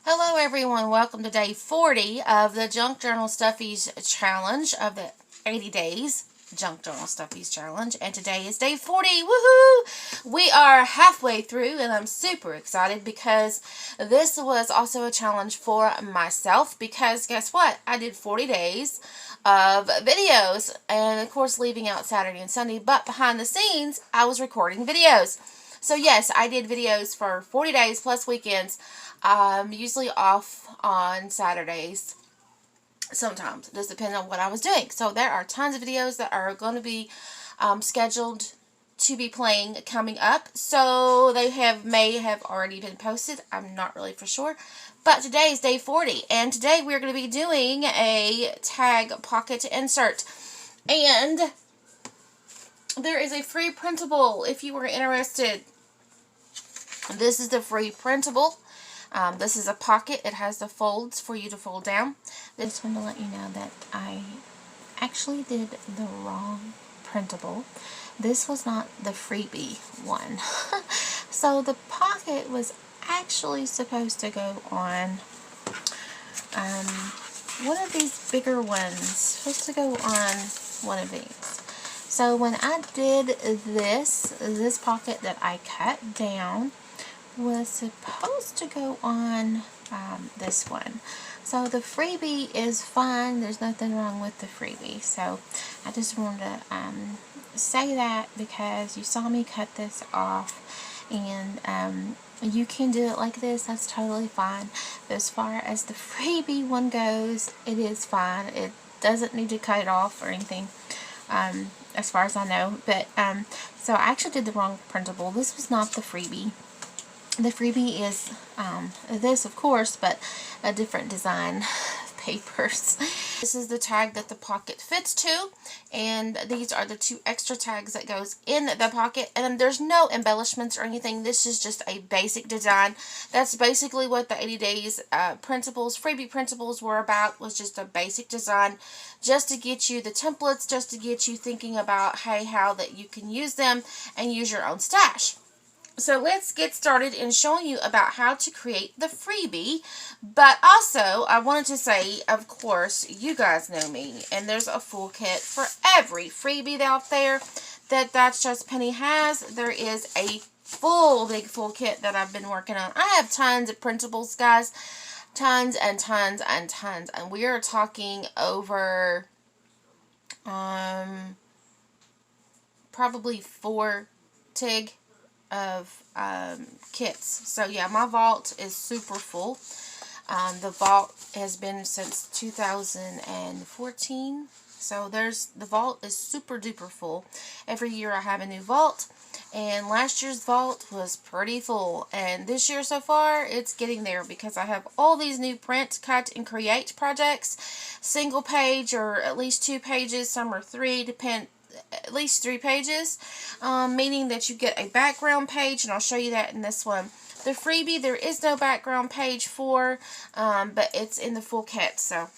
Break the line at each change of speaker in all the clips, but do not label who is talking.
Hello everyone, welcome to day 40 of the Junk Journal Stuffies Challenge of the 80 days Junk Journal Stuffies Challenge, and today is day 40. Woohoo! We are halfway through and I'm super excited because this was also a challenge for myself because guess what? I did 40 days of videos and of course leaving out Saturday and Sunday, but behind the scenes I was recording videos. So yes, I did videos for 40 days plus weekends. I'm usually off on Saturdays. Sometimes. It just depends on what I was doing. So there are tons of videos that are going to be scheduled to be playing coming up. So they may have already been posted. I'm not really for sure. But today is day 40. And today we're going to be doing a tag pocket insert. And there is a free printable if you are interested. This is the free printable. This is a pocket. It has the folds for you to fold down. Just want to let you know that I actually did the wrong printable. This was not the freebie one. So the pocket was actually supposed to go on one of these bigger ones. Supposed to go on one of these. So when I did this pocket that I cut down was supposed to go on this one. So the freebie is fine. There's nothing wrong with the freebie. So I just wanted to say that because you saw me cut this off, and you can do it like this. That's totally fine. But as far as the freebie one goes, it is fine. It doesn't need to cut it off or anything. As far as I know. But so I actually did the wrong printable. This was not the freebie. The freebie is this, of course, but a different design papers. This is the tag that the pocket fits to, and these are the two extra tags that goes in the pocket, and there's no embellishments or anything. This is just a basic design. That's basically what the 80 days printables, freebie printables were about, was just a basic design just to get you the templates, just to get you thinking about, hey, how that you can use them and use your own stash. So let's get started in showing you about how to create the freebie. But also, I wanted to say, of course, you guys know me, and there's a full kit for every freebie out there that That's Just Penny has. There is a big full kit that I've been working on. I have tons of printables, guys. Tons and tons and tons. And we are talking over probably 4 TIG of kits. So yeah, my vault is super full. The vault has been since 2014. So the vault is super duper full. Every year I have a new vault, and last year's vault was pretty full, and this year so far it's getting there because I have all these new print, cut, and create projects, single page or at least 2 pages, some are 3, at least 3 pages, meaning that you get a background page, and I'll show you that in this one. The freebie, there is no background page for, but it's in the full kit. So,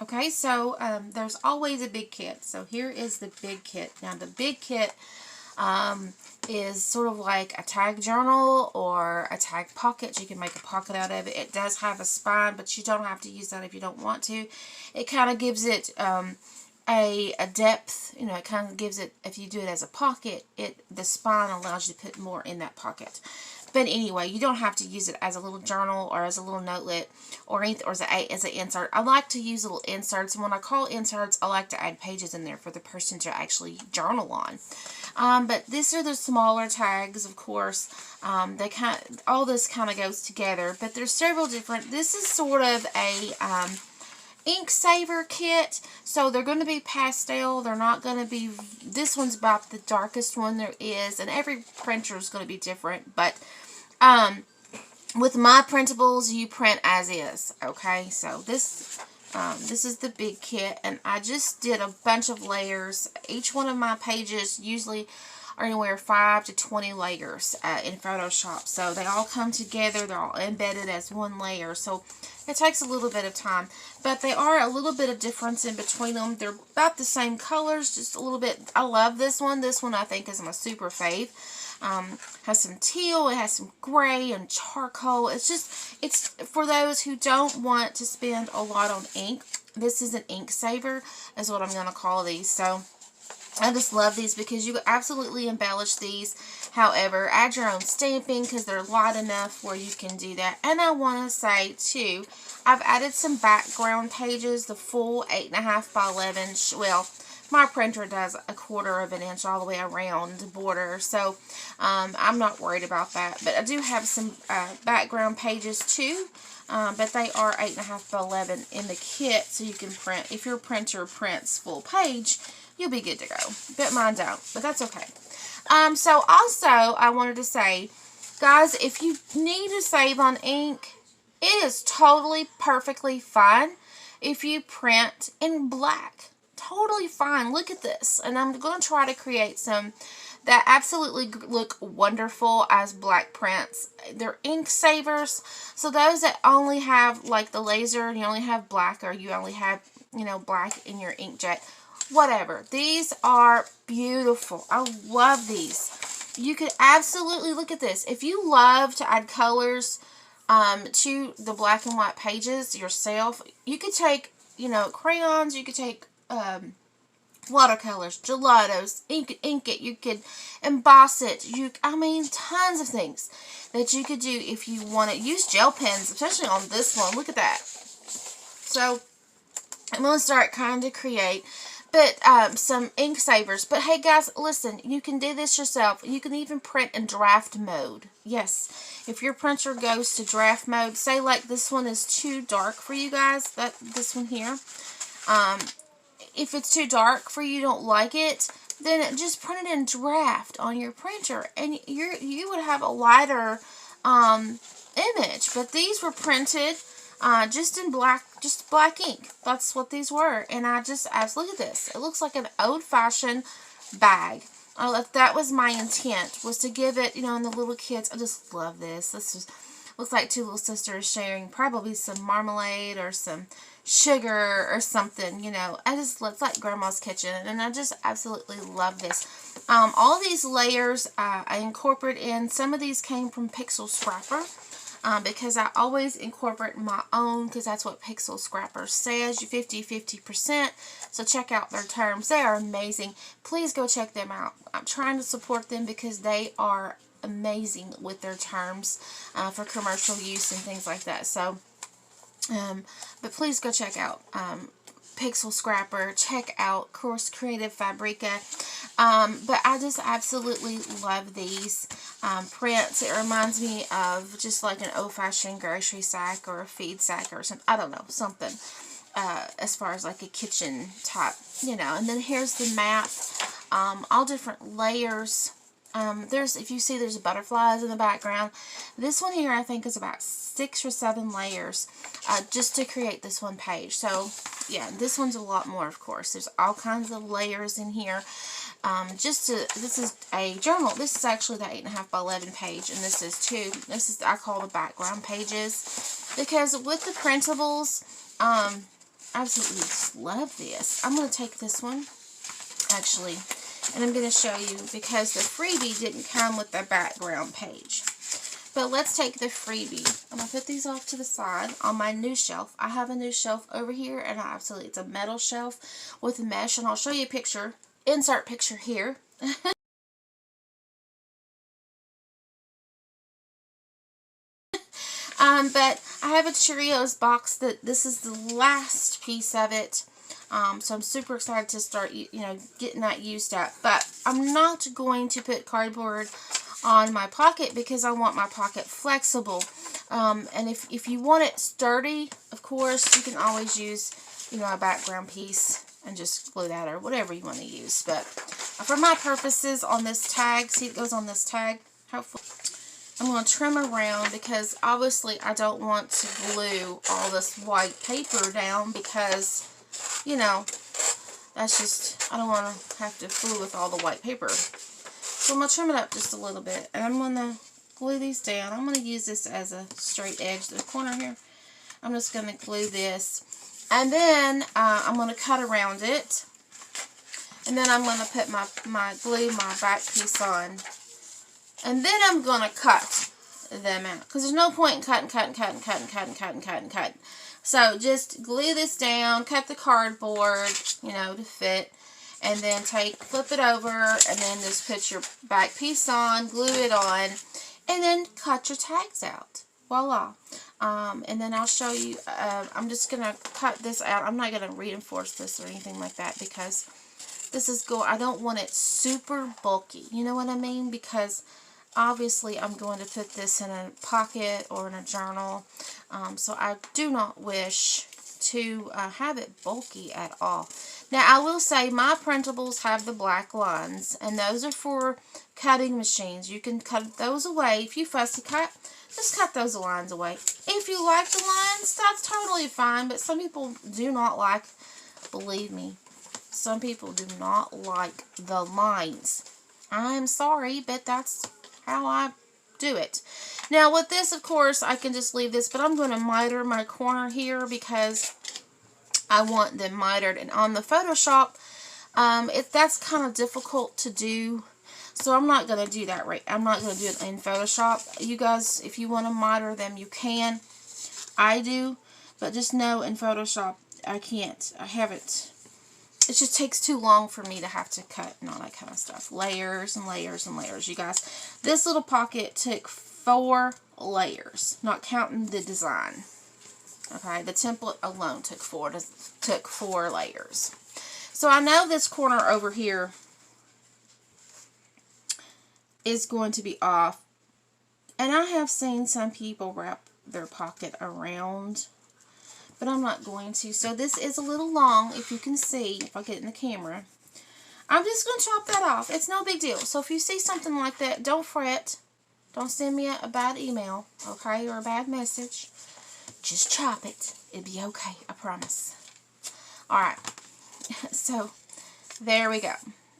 okay, so there's always a big kit. So here is the big kit. Now the big kit is sort of like a tag journal or a tag pocket. You can make a pocket out of it. It does have a spine, but you don't have to use that if you don't want to. It kind of gives it a depth, you know, it kind of gives it, if you do it as a pocket, the spine allows you to put more in that pocket. But anyway, you don't have to use it as a little journal or as a little notelet or anything, or as an insert. I like to use little inserts, and when I call inserts, I like to add pages in there for the person to actually journal on. But these are the smaller tags, of course. All this kind of goes together, but there's several different. This is sort of a ink saver kit, so they're going to be pastel. They're not going to be, this one's about the darkest one there is, and every printer is going to be different, but with my printables, you print as is. Okay, so this is the big kit, and I just did a bunch of layers. Each one of my pages usually are anywhere 5 to 20 layers in Photoshop. So they all come together. They're all embedded as one layer. So it takes a little bit of time. But they are a little bit of difference in between them. They're about the same colors, just a little bit. I love this one. This one I think is my super fave. Has some teal, it has some gray and charcoal. It's for those who don't want to spend a lot on ink. This is an ink saver, is what I'm going to call these. So I just love these because you absolutely embellish these. However, add your own stamping because they're light enough where you can do that. And I want to say, too, I've added some background pages, the full 8.5 by 11. Well, my printer does 1/4 of an inch all the way around the border. So, I'm not worried about that. But I do have some background pages, too. But they are 8.5 by 11 in the kit, so you can print. If your printer prints full page, you'll be good to go. But mine don't, but that's okay. So also, I wanted to say, guys, if you need to save on ink, it is totally, perfectly fine if you print in black. Totally fine. Look at this. And I'm going to try to create some that absolutely look wonderful as black prints. They're ink savers. So those that only have, like, the laser, and you only have black, or you only have, you know, black in your inkjet, whatever. These are beautiful. I love these. You could absolutely, look at this. If you love to add colors to the black and white pages yourself, you could take, you know, crayons, you could take watercolors, gelatos, ink it, you could emboss it, I mean, tons of things that you could do if you want to. Use gel pens, especially on this one. Look at that. So, I'm going to start kind of create some ink savers. But hey guys, listen, you can do this yourself. You can even print in draft mode. Yes, if your printer goes to draft mode, say like this one is too dark for you guys, this one here. If it's too dark for you, don't like it, then just print it in draft on your printer, and you would have a lighter image. But these were printed just in black, just black ink. That's what these were. And I look at this. It looks like an old-fashioned bag. That was my intent, was to give it, you know, and the little kids. I just love this. This looks like two little sisters sharing probably some marmalade or some sugar or something, you know. It's like Grandma's kitchen, and I just absolutely love this. All these layers I incorporate in. Some of these came from Pixel Scrapper. Because I always incorporate my own, because that's what Pixel Scrapper says, you 50%. So check out their terms. They are amazing. Please go check them out. I'm trying to support them because they are amazing with their terms for commercial use and things like that. So, but please go check out Pixel Scrapper. Check out Course Creative Fabrica. But I just absolutely love these prints. It reminds me of just like an old-fashioned grocery sack or a feed sack or something. I don't know, something as far as like a kitchen type, you know. And then here's the map. All different layers. If you see, there's butterflies in the background. This one here, I think, is about 6 or 7 layers just to create this one page. So, yeah, this one's a lot more, of course. There's all kinds of layers in here. This is a journal. This is actually the 8.5 by 11 page, and this is too. This is, I call the background pages, because with the printables, absolutely just love this. I'm going to take this one, actually, and I'm going to show you, because the freebie didn't come with the background page. But let's take the freebie. I'm going to put these off to the side on my new shelf. I have a new shelf over here, and it's a metal shelf with mesh, and I'll show you a picture. Insert picture here. But I have a Cheerios box that this is the last piece of it. So I'm super excited to start, getting that used up. But I'm not going to put cardboard on my pocket because I want my pocket flexible. And if you want it sturdy, of course, you can always use, a background piece and just glue that or whatever you want to use. But for my purposes on this tag, see it goes on this tag, hopefully. I'm going to trim around because obviously I don't want to glue all this white paper down because, that's just, I don't want to have to fool with all the white paper. So I'm going to trim it up just a little bit, and I'm going to glue these down. I'm going to use this as a straight edge to the corner here. I'm just going to glue this, and then I'm going to cut around it, and then I'm going to put glue my back piece on And then I'm going to cut them out. Because there's no point in cutting. So just glue this down, cut the cardboard, to fit. And then flip it over, and then just put your back piece on, glue it on, and then cut your tags out. Voila. And then I'll show you, I'm just going to cut this out. I'm not going to reinforce this or anything like that because this is I don't want it super bulky. You know what I mean? Because obviously I'm going to put this in a pocket or in a journal. So I do not wish to have it bulky at all. Now I will say my printables have the black lines, and those are for cutting machines. You can cut those away. If you fussy cut, just cut those lines away. If you like the lines, that's totally fine, but some people do not like, believe me, some people do not like the lines. I'm sorry, but that's how I do it. Now with this, of course, I can just leave this, but I'm going to miter my corner here because I want them mitered. And on the Photoshop, that's kind of difficult to do. So I'm not going to do that I'm not going to do it in Photoshop. You guys, if you want to miter them, you can. I do. But just know in Photoshop, I can't. I haven't. It just takes too long for me to have to cut and all that kind of stuff. Layers and layers and layers, you guys. This little pocket took 4 layers, not counting the design. Okay, the template alone took 4 layers. So I know this corner over here is going to be off. And I have seen some people wrap their pocket around, but I'm not going to. So this is a little long, if you can see, if I get in the camera. I'm just going to chop that off. It's no big deal. So if you see something like that, don't fret. Don't send me a bad email, okay, or a bad message. Just chop it. It'll be okay, I promise. Alright, so there we go.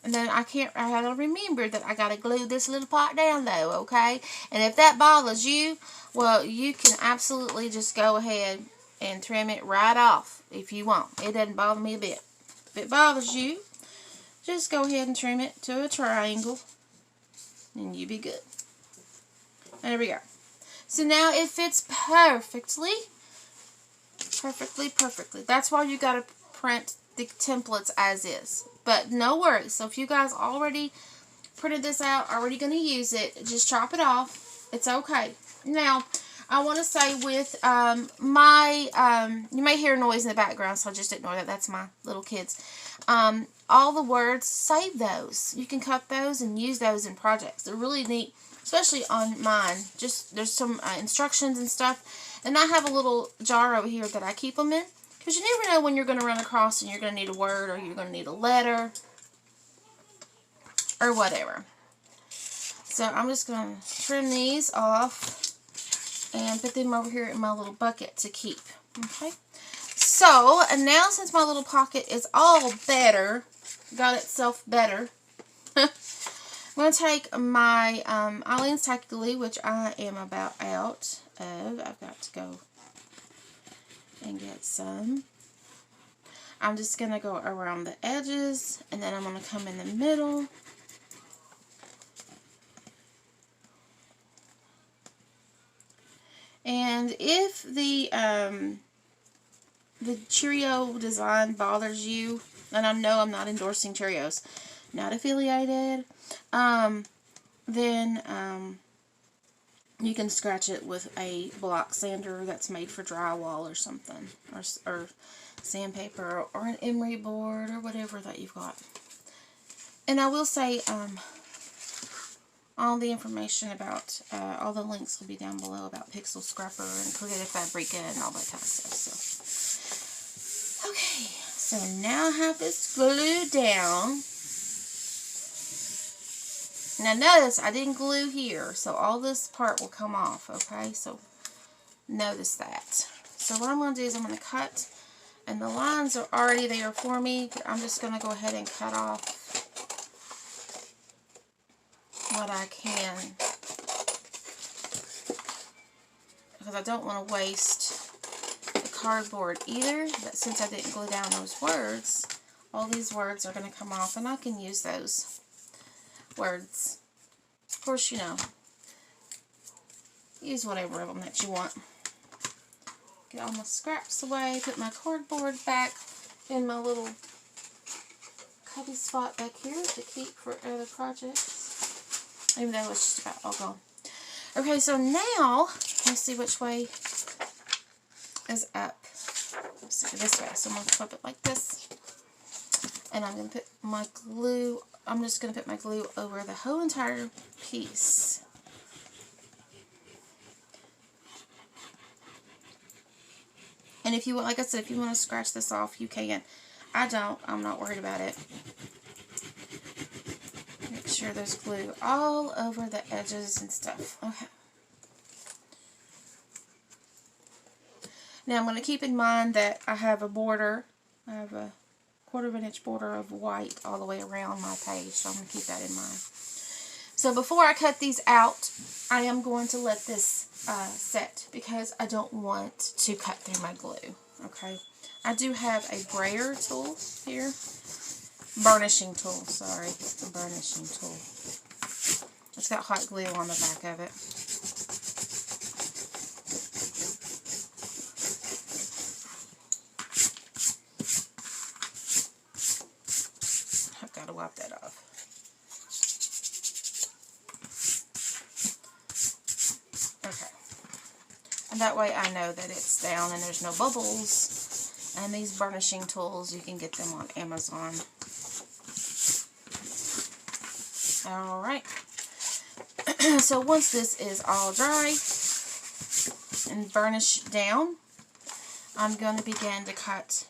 And then I gotta remember that I gotta glue this little part down though, okay? And if that bothers you, well, you can absolutely just go ahead and trim it right off if you want. It doesn't bother me a bit. If it bothers you, just go ahead and trim it to a triangle and you be good. There we go. So now it fits perfectly. That's why you gotta print the templates as is. But no worries. So if you guys already printed this out, already going to use it, just chop it off. It's okay. Now, I want to say with you may hear noise in the background, so just ignore that. That's my little kids. All the words, save those. You can cut those and use those in projects. They're really neat, especially on mine. Just there's some instructions and stuff. And I have a little jar over here that I keep them in. Because you never know when you're going to run across and you're going to need a word or you're going to need a letter or whatever. So I'm just going to trim these off and put them over here in my little bucket to keep. Okay. So, and now since my little pocket is all better, got itself better, I'm going to take my Aleene's Tacky Glue, which I am about out of. I've got to go and get some. I'm just going to go around the edges, and then I'm going to come in the middle. And if the Cheerio design bothers you, and I know I'm not endorsing Cheerios, not affiliated, then you can scratch it with a block sander that's made for drywall or something, or sandpaper, or an emery board, or whatever that you've got. And I will say, all the information about, all the links will be down below about Pixel Scrapper and Creative Fabrica and all that kind of stuff. So, okay, so now I have this glued down. Now notice I didn't glue here, so all this part will come off, okay? So notice that. So what I'm going to do is I'm going to cut, and the lines are already there for me. I'm just going to go ahead and cut off what I can, because I don't want to waste the cardboard either. But since I didn't glue down those words, all these words are going to come off, and I can use those words Of course, you know, use whatever of them that you want. Get all my scraps away, put my cardboard back in my little cubby spot back here to keep for other projects. Even though it's just about all gone. Okay, so now, let's see which way is up. Let's see, this way. So I'm going to flip it like this. And I'm going to put my glue, I'm just going to put my glue over the whole entire piece. And if you, like I said, if you want to scratch this off, you can. I don't. I'm not worried about it. Make sure there's glue all over the edges and stuff. Okay. Now I'm going to keep in mind that I have a border. I have a 1/4 inch border of white all the way around my page, so I'm going to keep that in mind. So before I cut these out, I am going to let this set because I don't want to cut through my glue. Okay, I do have a brayer tool here, burnishing tool. Sorry, a burnishing tool. It's got hot glue on the back of it. I've got to wipe that off. And that way I know that it's down and there's no bubbles. And these burnishing tools, you can get them on Amazon. Alright. So once this is all dry and burnished down, I'm going to begin to cut.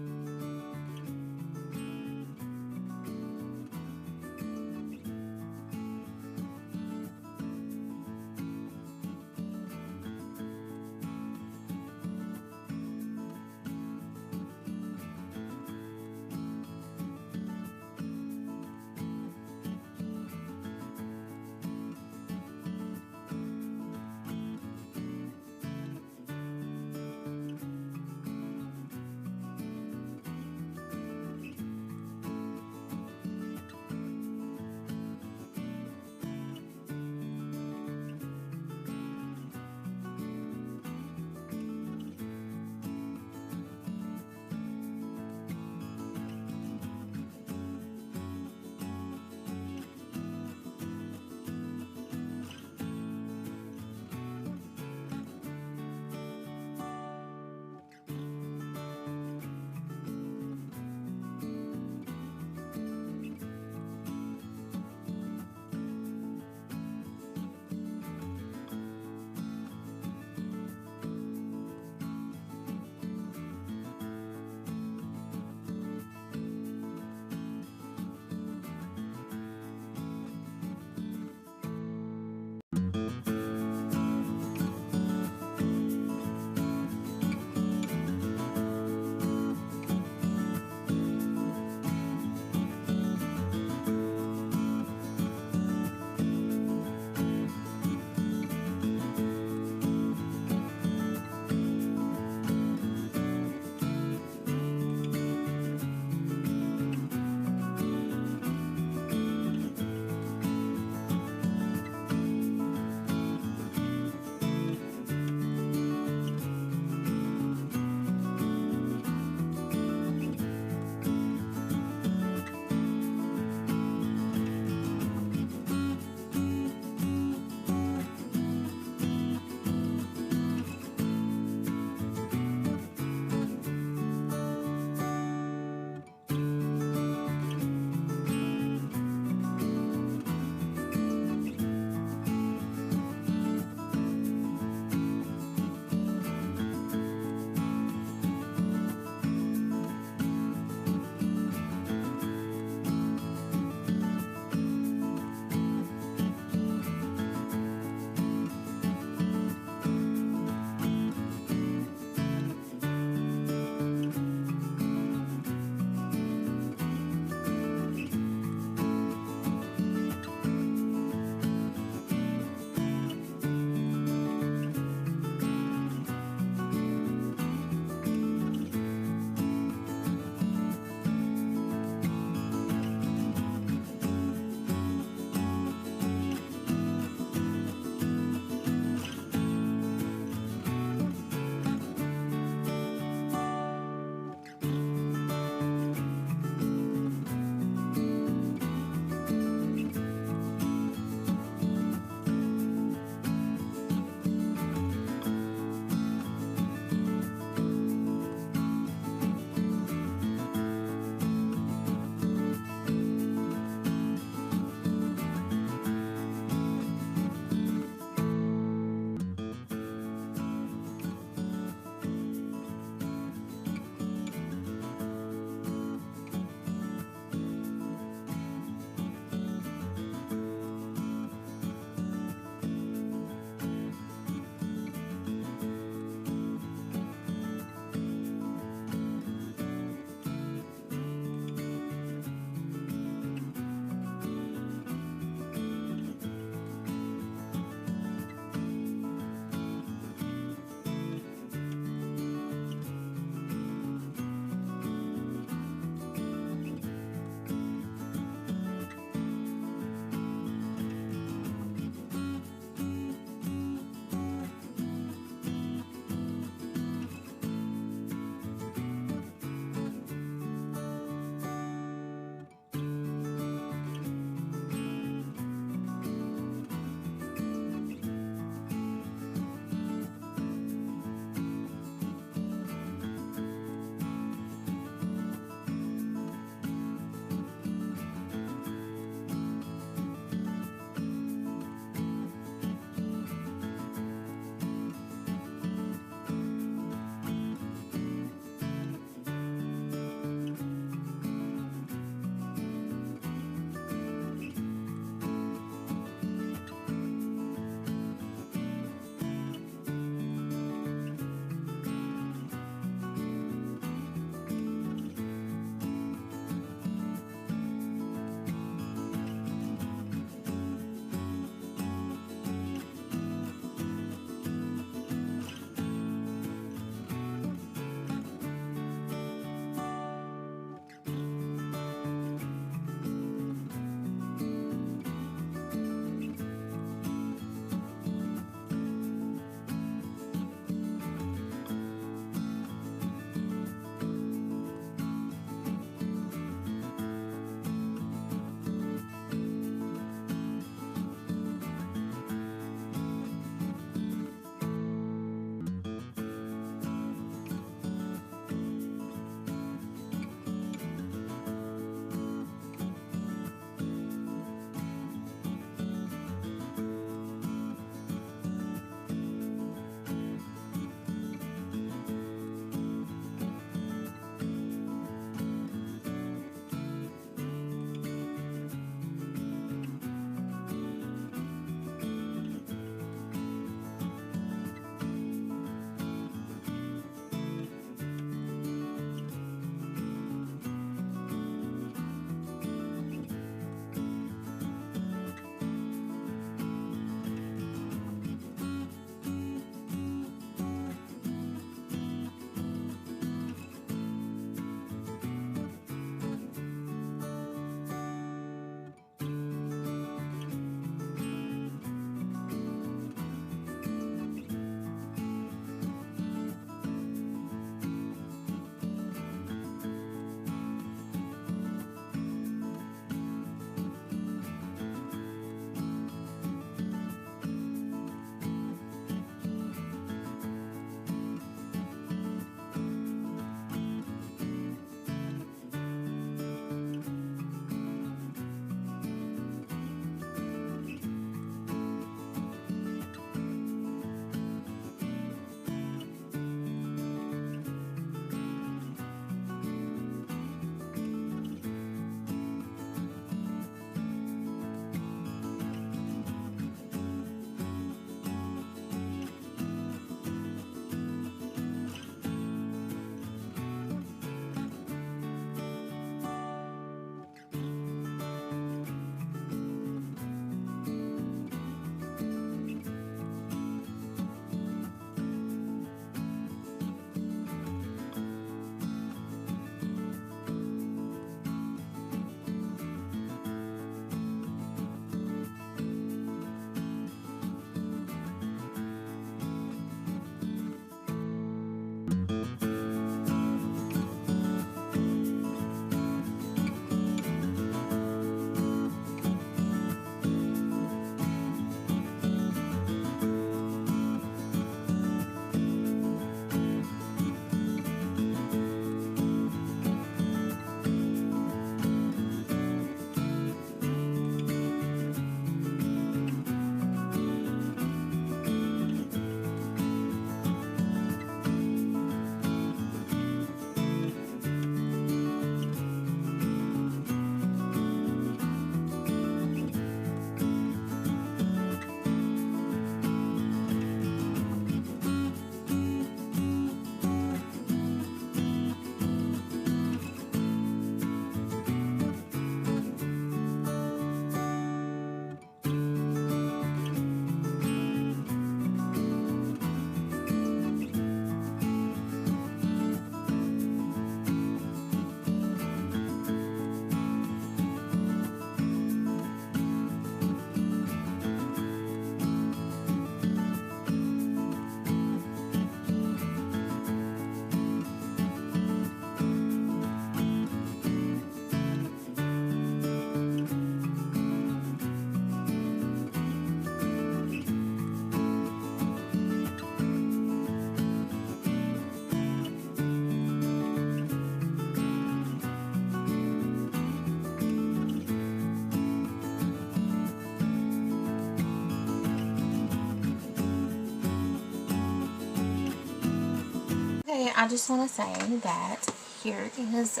I just want to say that here is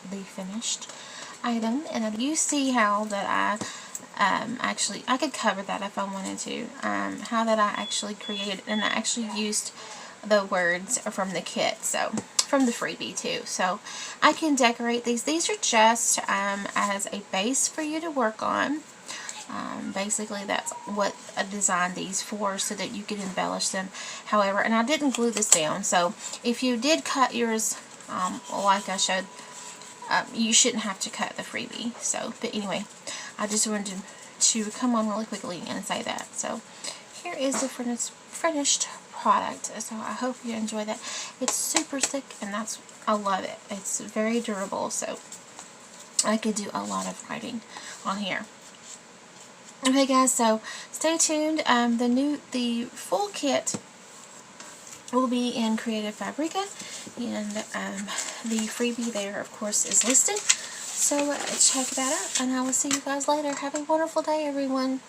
the finished item, and you see how that actually, I could cover that if I wanted to, how that I actually created, and I actually used the words from the kit, so from the freebie too. So I can decorate these. These are just as a base for you to work on. Basically that's what I designed these for, so that you can embellish them. However, and I didn't glue this down, so if you did cut yours like I showed, you shouldn't have to cut the freebie. So, but anyway, I just wanted to come on really quickly and say that. So here is the finished product. So I hope you enjoy that. It's super thick, and I love it. It's very durable, so I could do a lot of writing on here. Okay guys, so stay tuned. The full kit will be in Creative Fabrica, and the freebie there, of course, is listed. So check that out, and I will see you guys later. Have a wonderful day, everyone.